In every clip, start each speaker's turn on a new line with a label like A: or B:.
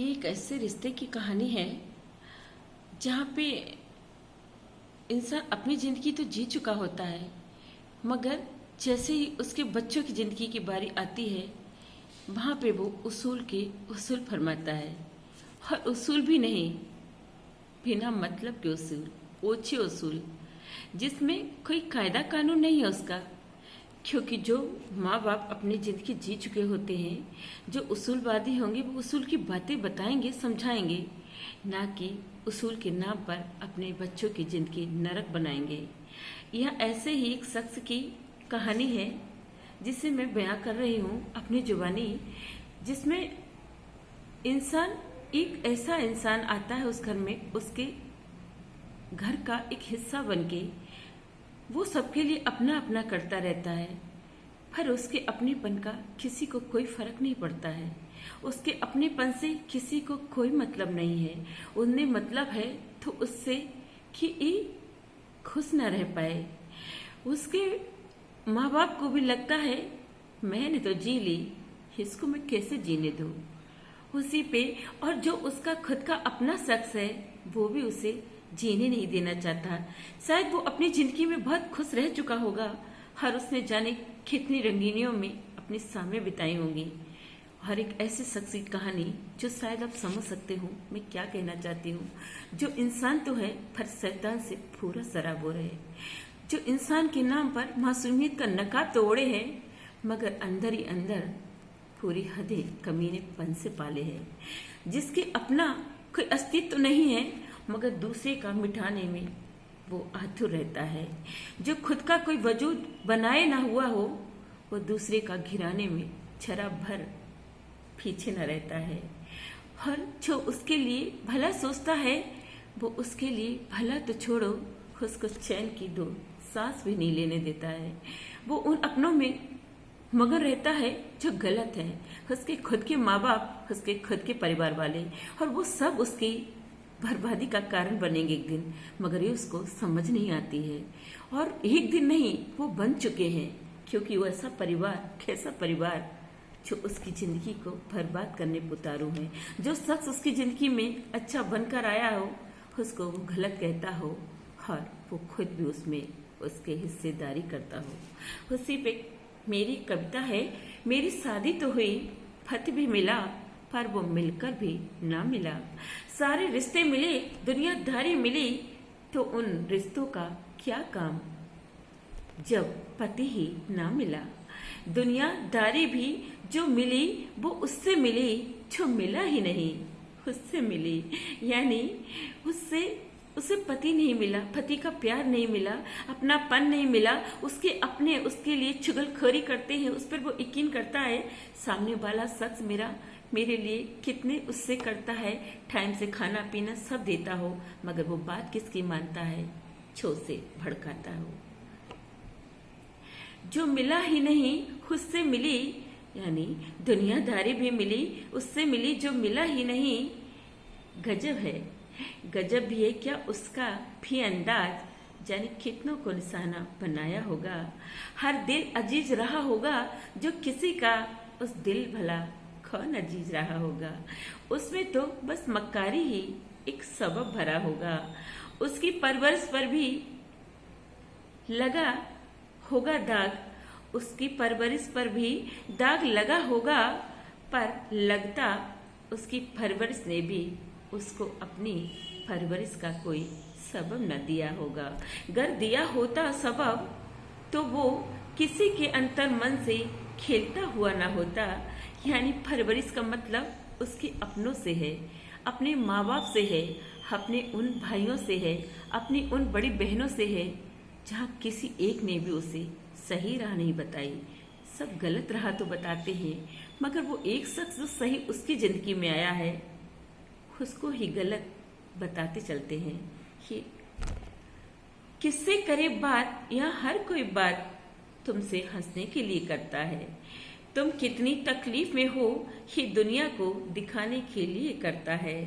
A: एक ऐसे रिश्ते की कहानी है जहाँ पे इंसान अपनी ज़िंदगी तो जी चुका होता है, मगर जैसे ही उसके बच्चों की ज़िंदगी की बारी आती है, वहाँ पे वो उसूल के उसूल फरमाता है। और उसूल भी नहीं, बिना मतलब के उसूल, ओछे उसूल, जिसमें कोई कायदा कानून नहीं है उसका। क्योंकि जो माँ बाप अपनी ज़िंदगी जी चुके होते हैं, जो उसूलवादी होंगे, वो उसूल की बातें बताएंगे, समझाएंगे, ना कि उसूल के नाम पर अपने बच्चों की ज़िंदगी नरक बनाएंगे। यह ऐसे ही एक शख्स की कहानी है जिसे मैं बयां कर रही हूँ अपनी जुबानी, जिसमें इंसान, एक ऐसा इंसान आता है उस घर में, उसके घर का एक हिस्सा बन के। वो सबके लिए अपना अपना करता रहता है, पर उसके अपनेपन का किसी को कोई फर्क नहीं पड़ता है। उसके अपनेपन से किसी को कोई मतलब नहीं है। उन्हें मतलब है तो उससे कि ये खुश न रह पाए। उसके माँ बाप को भी लगता है मैंने तो जी ली, इसको मैं कैसे जीने दूँ उसी पे। और जो उसका खुद का अपना शख्स है, वो भी उसे जीने नहीं देना चाहता। शायद वो अपनी जिंदगी में बहुत खुश रह चुका होगा, हर उसने जाने कितनी रंगीनियों में अपने सामने बिताई होंगी। हर एक ऐसे शख्स की कहानी जो शायद आप समझ सकते हो मैं क्या कहना चाहती हूँ। जो इंसान तो है पर शैतान से पूरा सराबोर है। जो इंसान के नाम पर मासूमियत का नकाब तो ओढ़े है, मगर अंदर ही अंदर पूरी हदें कमीनेपन से पाले है। जिसके अपना कोई अस्तित्व नहीं है, मगर दूसरे का मिटाने में वो आतुर रहता है। जो खुद का कोई वजूद बनाए ना हुआ हो, वो दूसरे का घिराने में जरा भर पीछे न रहता है। और जो उसके लिए भला सोचता है, वो उसके लिए भला तो छोड़ो, उसको चैन की दो सांस भी नहीं लेने देता है। वो उन अपनों में मगर रहता है जो गलत है। उसके खुद के माँ बाप, उसके खुद के परिवार वाले, और वो सब उसकी बर्बादी का कारण बनेंगे एक दिन, मगर ये उसको समझ नहीं आती है। और एक दिन नहीं, वो बन चुके हैं, क्योंकि वो ऐसा परिवार, कैसा परिवार जो उसकी जिंदगी को बर्बाद करने पे उतारू है। जो शख्स उसकी जिंदगी में अच्छा बनकर आया हो, उसको वो गलत कहता हो, और वो खुद भी उसमें उसके हिस्सेदारी करता हो। उसी पे मेरी कविता है। मेरी शादी तो हुई, पति भी मिला, पर वो मिलकर भी ना मिला। सारे रिश्ते मिले, दुनियादारी मिली, तो उन रिश्तों का क्या काम जब पति ही ना मिला। दुनियादारी भी जो मिली, वो उससे मिली जो मिला ही नहीं, उससे मिली। यानी उससे उसे पति नहीं मिला, पति का प्यार नहीं मिला, अपनापन नहीं मिला। उसके अपने उसके लिए चुगलखोरी करते हैं, उस पर वो यकीन करता है सामने वाला शख्स मेरे लिए कितने उससे करता है, टाइम से खाना पीना सब देता हो, मगर वो बात किसकी मानता है, जो से भड़काता हो। जो मिला ही नहीं उससे मिली, यानी दुनियादारी भी मिली, उससे मिली जो मिला ही नहीं। गजब है, गजब भी है क्या उसका भी अंदाज, जाने कितनों को निशाना बनाया होगा। हर दिल अजीज रहा होगा जो किसी का, उस दिल भला कौन अजीज रहा होगा। उसमें तो बस मक्कारी ही एक सबब भरा होगा। उसकी परवरिश पर भी लगा होगा दाग, उसकी परवरिश पर भी दाग लगा होगा, पर लगता उसकी परवरिश ने भी उसको अपनी परवरिश का कोई सबब न दिया होगा। अगर दिया होता सबब, तो वो किसी के अंतर मन से खेलता हुआ ना होता। यानी परवरिश का मतलब उसके अपनों से है, अपने माँ बाप से है, अपने उन भाइयों से है, अपनी उन बड़ी बहनों से है, जहाँ किसी एक ने भी उसे सही राह नहीं बताई। सब गलत राह तो बताते हैं, मगर वो एक शख्स जो सही उसकी जिंदगी में आया है, उसको ही गलत बताते चलते हैं। ये किससे करे बात, या हर कोई बात तुमसे हंसने के लिए करता है। तुम कितनी तकलीफ में हो, ये दुनिया को दिखाने के लिए करता है।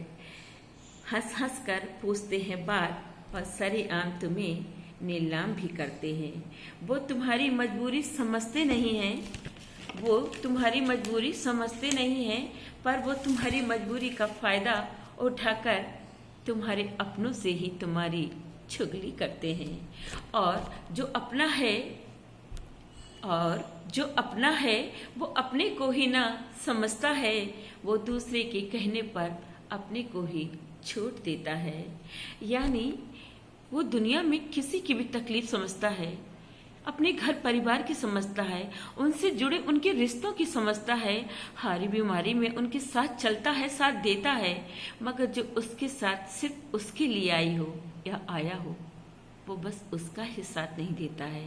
A: हंस हंस कर पूछते हैं बात, और सरेआम तुम्हें नीलाम भी करते हैं। वो तुम्हारी मजबूरी समझते नहीं हैं, वो तुम्हारी मजबूरी समझते नहीं हैं, पर वो तुम्हारी मजबूरी का फायदा उठाकर तुम्हारे अपनों से ही तुम्हारी चुगली करते हैं। और जो अपना है और जो अपना है वो अपने को ही ना समझता है, वो दूसरे के कहने पर अपने को ही छोड़ देता है। यानी वो दुनिया में किसी की भी तकलीफ समझता है, अपने घर परिवार की समझता है, उनसे जुड़े उनके रिश्तों की समझता है, हर बीमारी में उनके साथ चलता है, साथ देता है। मगर जो उसके साथ सिर्फ उसके लिए आई हो या आया हो, वो बस उसका ही साथ नहीं देता है।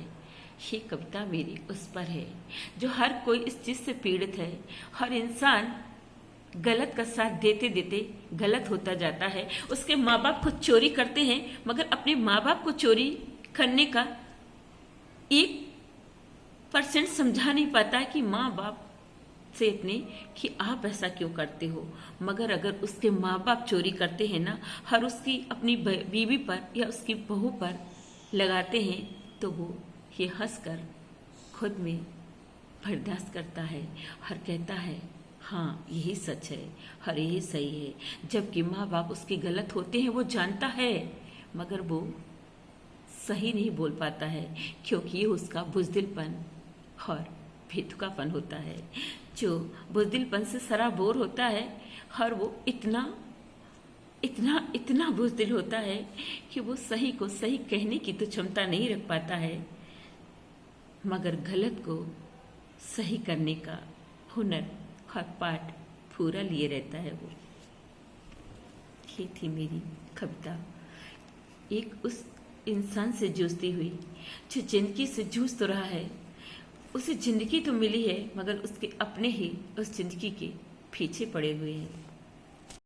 A: ये कविता मेरी उस पर है जो हर कोई इस चीज से पीड़ित है। हर इंसान गलत का साथ देते देते गलत होता जाता है। उसके माँ बाप खुद चोरी करते हैं, मगर अपने माँ बाप को चोरी करने का 1% समझा नहीं पाता कि माँ बाप से इतने कि आप ऐसा क्यों करते हो। मगर अगर उसके माँ बाप चोरी करते हैं ना, हर उसकी अपनी बीवी पर या उसकी बहू पर लगाते हैं, तो वो ये हंसकर खुद में बर्दाश्त करता है और कहता है हाँ यही सच है, हर यही सही है। जबकि माँ बाप उसके गलत होते हैं, वो जानता है, मगर वो सही नहीं बोल पाता है, क्योंकि ये उसका बुज़दिलपन और बेतुकापन होता है, जो बुज़दिलपन से सराबोर होता है। और वो इतना इतना इतना बुज़दिल होता है कि वो सही को सही कहने की तो क्षमता नहीं रख पाता है, मगर गलत को सही करने का हुनर और पाठ पूरा लिए रहता है वो। ये थी मेरी कविता, एक उस इंसान से जूझती हुई जो जिंदगी से जूझ तो रहा है। उसे जिंदगी तो मिली है, मगर उसके अपने ही उस जिंदगी के पीछे पड़े हुए हैं।